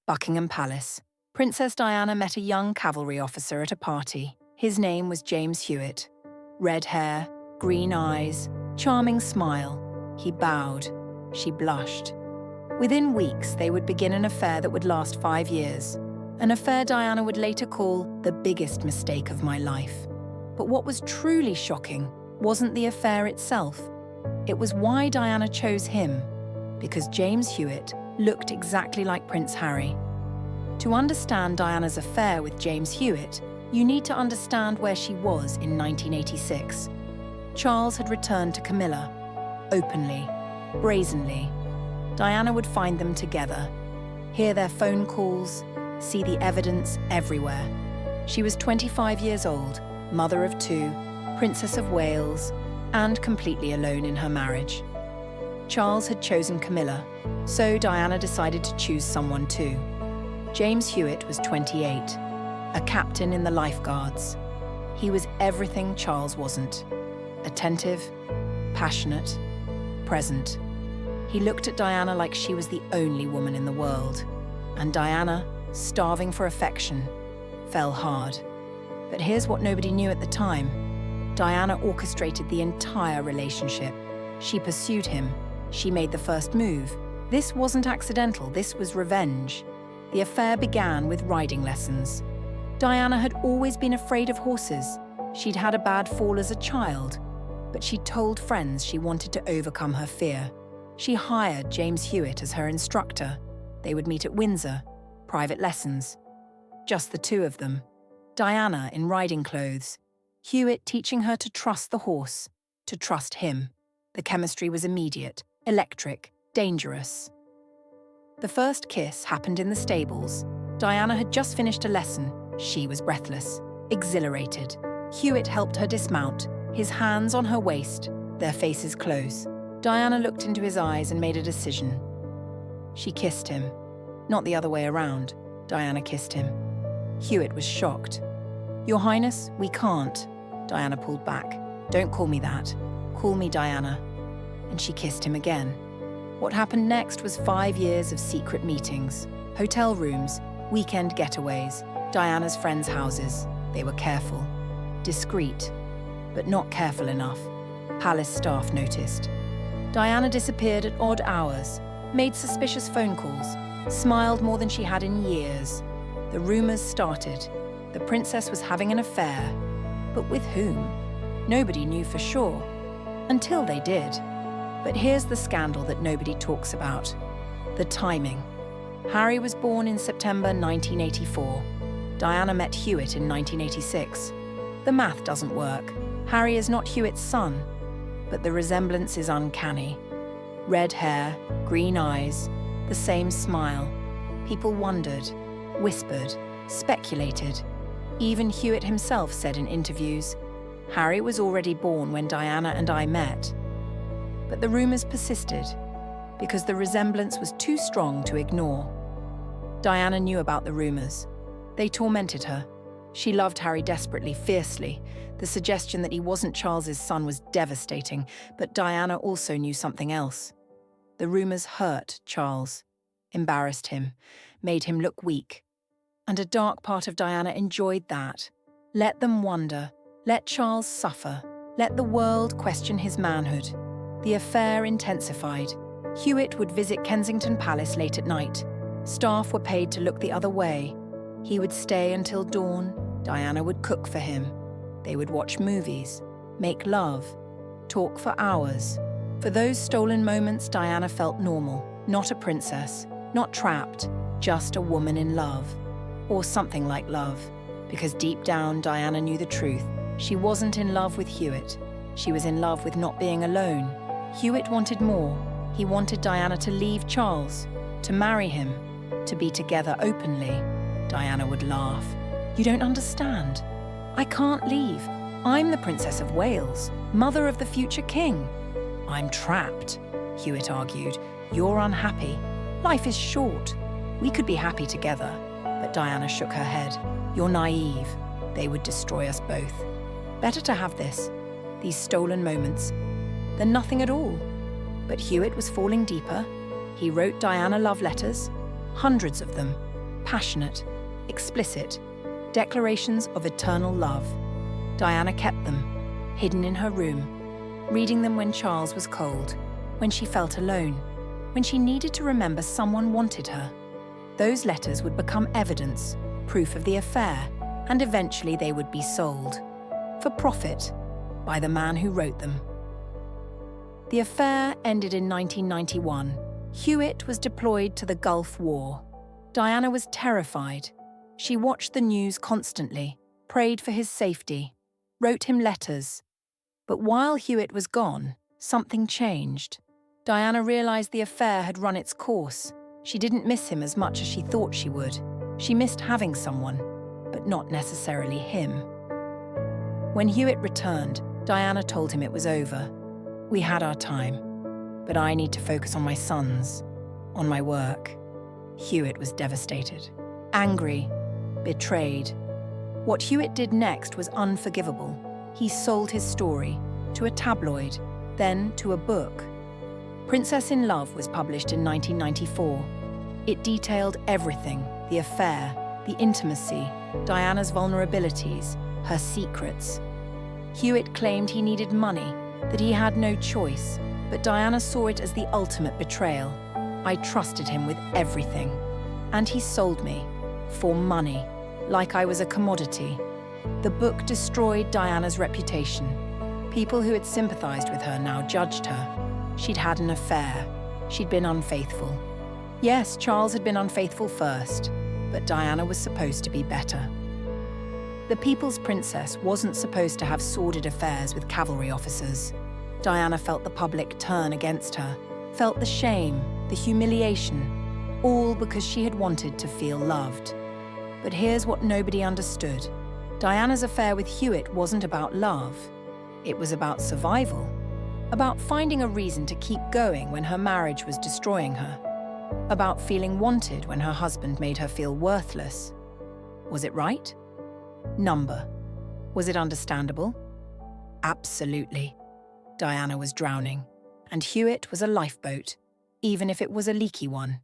Buckingham Palace. Princess Diana met a young cavalry officer at a party. His name was James Hewitt. Red hair, green eyes, charming smile. He bowed. She blushed. Within weeks, they would begin an affair that would last 5 years. An affair Diana would later call the biggest mistake of my life. But what was truly shocking wasn't the affair itself. It was why Diana chose him, because James Hewitt looked exactly like Prince Harry. To understand Diana's affair with James Hewitt, you need to understand where she was in 1986. Charles had returned to Camilla, openly, brazenly. Diana would find them together, hear their phone calls, see the evidence everywhere. She was 25 years old, mother of 2, Princess of Wales, and completely alone in her marriage. Charles had chosen Camilla, so Diana decided to choose someone too. James Hewitt was 28, a captain in the Lifeguards. He was everything Charles wasn't. Attentive, passionate, present. He looked at Diana like she was the only woman in the world. And Diana, starving for affection, fell hard. But here's what nobody knew at the time. Diana orchestrated the entire relationship. She pursued him. She made the first move. This wasn't accidental, this was revenge. The affair began with riding lessons. Diana had always been afraid of horses. She'd had a bad fall as a child, but she told friends she wanted to overcome her fear. She hired James Hewitt as her instructor. They would meet at Windsor, private lessons. Just the two of them. Diana in riding clothes. Hewitt teaching her to trust the horse, to trust him. The chemistry was immediate, electric, dangerous. The first kiss happened in the stables. Diana had just finished a lesson. She was breathless, exhilarated. Hewitt helped her dismount, his hands on her waist, their faces close. Diana looked into his eyes and made a decision. She kissed him. Not the other way around. Diana kissed him. Hewitt was shocked. "Your Highness, we can't." Diana pulled back. "Don't call me that. Call me Diana." And she kissed him again. What happened next was 5 years of secret meetings, hotel rooms, weekend getaways, Diana's friends' houses. They were careful, discreet, but not careful enough. Palace staff noticed. Diana disappeared at odd hours, made suspicious phone calls, smiled more than she had in years. The rumors started. The princess was having an affair. But with whom? Nobody knew for sure. Until they did. But here's the scandal that nobody talks about. The timing. Harry was born in September 1984. Diana met Hewitt in 1986. The math doesn't work. Harry is not Hewitt's son. But the resemblance is uncanny. Red hair, green eyes, the same smile. People wondered, whispered, speculated. Even Hewitt himself said in interviews, "Harry was already born when Diana and I met." But the rumors persisted because the resemblance was too strong to ignore. Diana knew about the rumors. They tormented her. She loved Harry desperately, fiercely. The suggestion that he wasn't Charles's son was devastating, but Diana also knew something else. The rumors hurt Charles, embarrassed him, made him look weak. And a dark part of Diana enjoyed that. Let them wonder, let Charles suffer, let the world question his manhood. The affair intensified. Hewitt would visit Kensington Palace late at night. Staff were paid to look the other way. He would stay until dawn. Diana would cook for him. They would watch movies, make love, talk for hours. For those stolen moments, Diana felt normal, not a princess, not trapped, just a woman in love. Or something like love. Because deep down, Diana knew the truth. She wasn't in love with Hewitt. She was in love with not being alone. Hewitt wanted more. He wanted Diana to leave Charles, to marry him, to be together openly. Diana would laugh. "You don't understand. I can't leave. I'm the Princess of Wales, mother of the future king." "I'm trapped," Hewitt argued. "You're unhappy. Life is short. We could be happy together." But Diana shook her head. "You're naive. They would destroy us both. Better to have this, these stolen moments, than nothing at all." But Hewitt was falling deeper. He wrote Diana love letters, hundreds of them, passionate, explicit, declarations of eternal love. Diana kept them, hidden in her room, reading them when Charles was cold, when she felt alone, when she needed to remember someone wanted her. Those letters would become evidence, proof of the affair, and eventually they would be sold, for profit, by the man who wrote them. The affair ended in 1991. Hewitt was deployed to the Gulf War. Diana was terrified. She watched the news constantly, prayed for his safety, wrote him letters. But while Hewitt was gone, something changed. Diana realized the affair had run its course. She didn't miss him as much as she thought she would. She missed having someone, but not necessarily him. When Hewitt returned, Diana told him it was over. We had our time, but I need to focus on my sons, on my work. Hewitt was devastated, angry, betrayed. What Hewitt did next was unforgivable. He sold his story to a tabloid, then to a book. Princess in Love was published in 1994. It detailed everything: the affair, the intimacy, Diana's vulnerabilities, her secrets. Hewitt claimed he needed money, that he had no choice, but Diana saw it as the ultimate betrayal. I trusted him with everything. And he sold me, for money, like I was a commodity. The book destroyed Diana's reputation. People who had sympathized with her now judged her. She'd had an affair. She'd been unfaithful. Yes, Charles had been unfaithful first, but Diana was supposed to be better. The People's Princess wasn't supposed to have sordid affairs with cavalry officers. Diana felt the public turn against her, felt the shame, the humiliation, all because she had wanted to feel loved. But here's what nobody understood. Diana's affair with Hewitt wasn't about love. It was about survival, about finding a reason to keep going when her marriage was destroying her, about feeling wanted when her husband made her feel worthless. Was it right? Number. Was it understandable? Absolutely. Diana was drowning, and Hewitt was a lifeboat, even if it was a leaky one.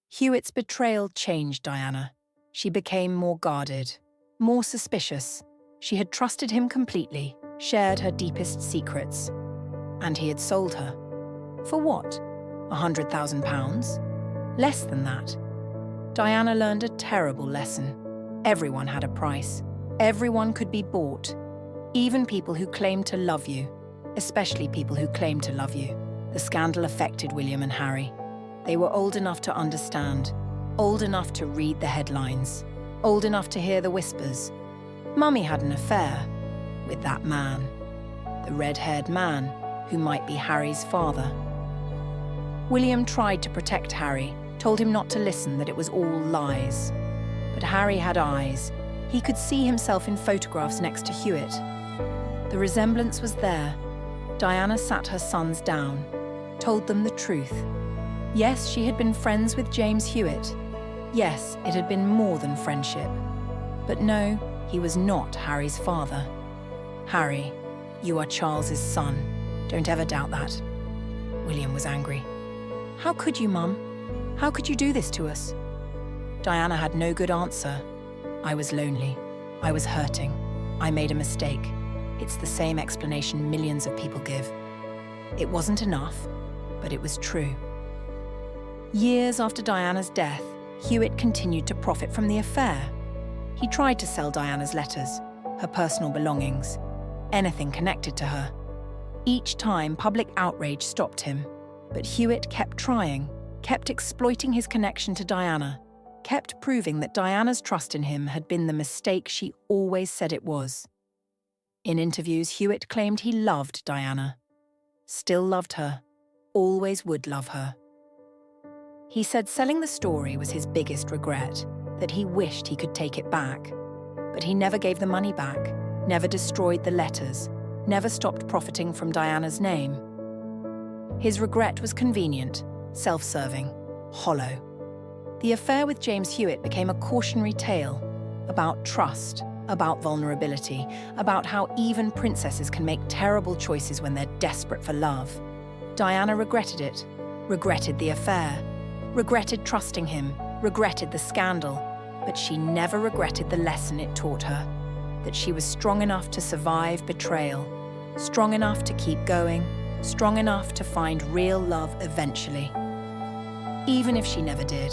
Hewitt's betrayal changed Diana. She became more guarded, more suspicious. She had trusted him completely, shared her deepest secrets. And he had sold her. For what? £100,000? Less than that. Diana learned a terrible lesson. Everyone had a price. Everyone could be bought. Even people who claimed to love you. Especially people who claimed to love you. The scandal affected William and Harry. They were old enough to understand. Old enough to read the headlines. Old enough to hear the whispers. Mummy had an affair with that man. The red-haired man who might be Harry's father. William tried to protect Harry, told him not to listen, that it was all lies. But Harry had eyes. He could see himself in photographs next to Hewitt. The resemblance was there. Diana sat her sons down, told them the truth. Yes, she had been friends with James Hewitt. Yes, it had been more than friendship. But no, he was not Harry's father. Harry, you are Charles's son. Don't ever doubt that. William was angry. How could you, Mum? How could you do this to us? Diana had no good answer. I was lonely. I was hurting. I made a mistake. It's the same explanation millions of people give. It wasn't enough, but it was true. Years after Diana's death, Hewitt continued to profit from the affair. He tried to sell Diana's letters, her personal belongings, anything connected to her. Each time, public outrage stopped him. But Hewitt kept trying, kept exploiting his connection to Diana, kept proving that Diana's trust in him had been the mistake she always said it was. In interviews, Hewitt claimed he loved Diana, still loved her, always would love her. He said selling the story was his biggest regret, that he wished he could take it back. But he never gave the money back, never destroyed the letters, never stopped profiting from Diana's name. His regret was convenient, self-serving, hollow. The affair with James Hewitt became a cautionary tale about trust, about vulnerability, about how even princesses can make terrible choices when they're desperate for love. Diana regretted it, regretted the affair, regretted trusting him, regretted the scandal, but she never regretted the lesson it taught her, that she was strong enough to survive betrayal, strong enough to keep going, strong enough to find real love eventually, even if she never did.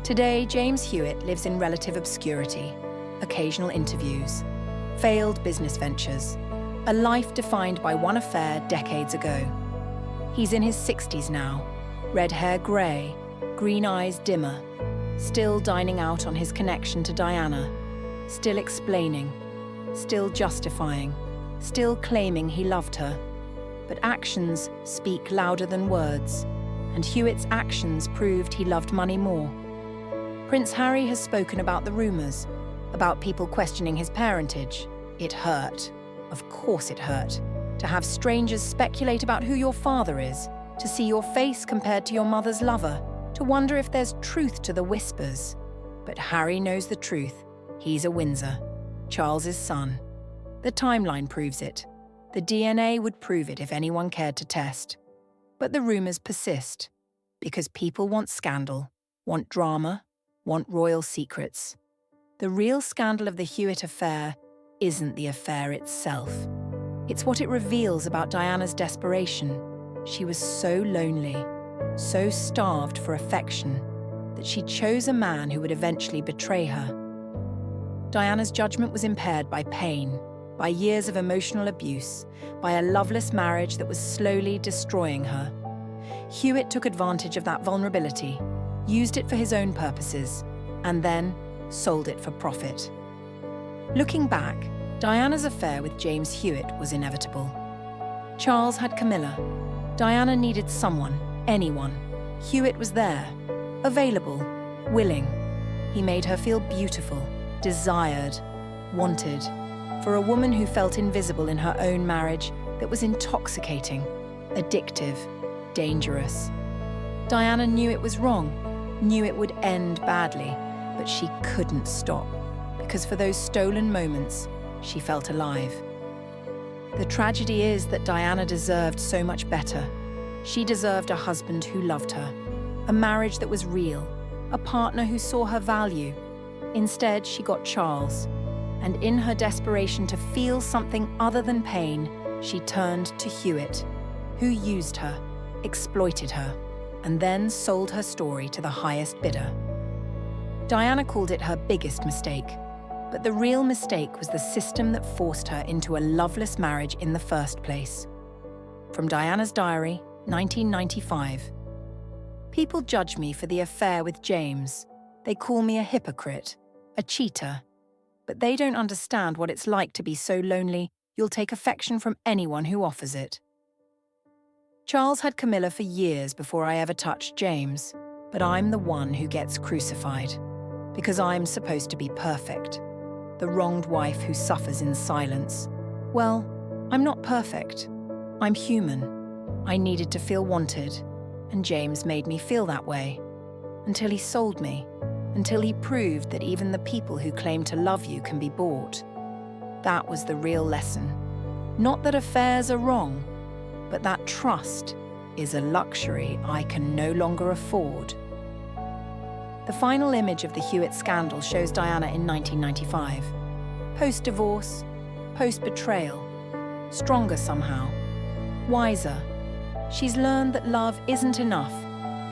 Today, James Hewitt lives in relative obscurity, occasional interviews, failed business ventures, a life defined by one affair decades ago. He's in his 60s now, red hair grey, green eyes dimmer, still dining out on his connection to Diana, still explaining, still justifying, still claiming he loved her. But actions speak louder than words, and Hewitt's actions proved he loved money more. Prince Harry has spoken about the rumours, about people questioning his parentage. It hurt. Of course it hurt. To have strangers speculate about who your father is, to see your face compared to your mother's lover, to wonder if there's truth to the whispers. But Harry knows the truth. He's a Windsor, Charles's son. The timeline proves it. The DNA would prove it if anyone cared to test. But the rumours persist, because people want scandal, want drama, want royal secrets. The real scandal of the Hewitt affair isn't the affair itself. It's what it reveals about Diana's desperation. She was so lonely, so starved for affection, that she chose a man who would eventually betray her. Diana's judgment was impaired by pain, by years of emotional abuse, by a loveless marriage that was slowly destroying her. Hewitt took advantage of that vulnerability, used it for his own purposes, and then sold it for profit. Looking back, Diana's affair with James Hewitt was inevitable. Charles had Camilla. Diana needed someone, anyone. Hewitt was there, available, willing. He made her feel beautiful, desired, wanted, for a woman who felt invisible in her own marriage that was intoxicating, addictive, dangerous. Diana knew it was wrong, knew it would end badly, but she couldn't stop, because for those stolen moments, she felt alive. The tragedy is that Diana deserved so much better. She deserved a husband who loved her, a marriage that was real, a partner who saw her value. Instead, she got Charles, and in her desperation to feel something other than pain, she turned to Hewitt, who used her, exploited her, and then sold her story to the highest bidder. Diana called it her biggest mistake, but the real mistake was the system that forced her into a loveless marriage in the first place. From Diana's diary, 1995. People judge me for the affair with James. They call me a hypocrite, a cheater. But they don't understand what it's like to be so lonely you'll take affection from anyone who offers it. Charles had Camilla for years before I ever touched James, but I'm the one who gets crucified, because I'm supposed to be perfect. The wronged wife who suffers in silence. Well, I'm not perfect. I'm human. I needed to feel wanted, and James made me feel that way. Until he sold me, until he proved that even the people who claim to love you can be bought. That was the real lesson. Not that affairs are wrong, but that trust is a luxury I can no longer afford. The final image of the Hewitt scandal shows Diana in 1995. Post-divorce, post-betrayal, stronger somehow, wiser. She's learned that love isn't enough,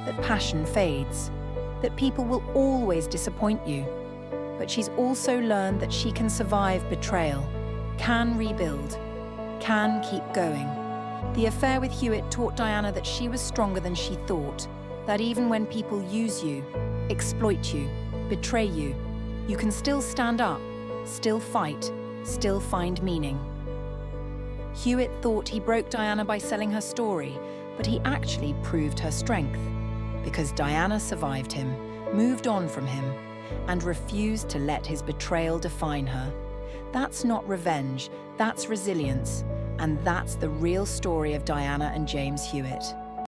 that passion fades, that people will always disappoint you. But she's also learned that she can survive betrayal, can rebuild, can keep going. The affair with Hewitt taught Diana that she was stronger than she thought, that even when people use you, exploit you, betray you, you can still stand up, still fight, still find meaning. Hewitt thought he broke Diana by selling her story, but he actually proved her strength, because Diana survived him, moved on from him, and refused to let his betrayal define her. That's not revenge, that's resilience, and that's the real story of Diana and James Hewitt.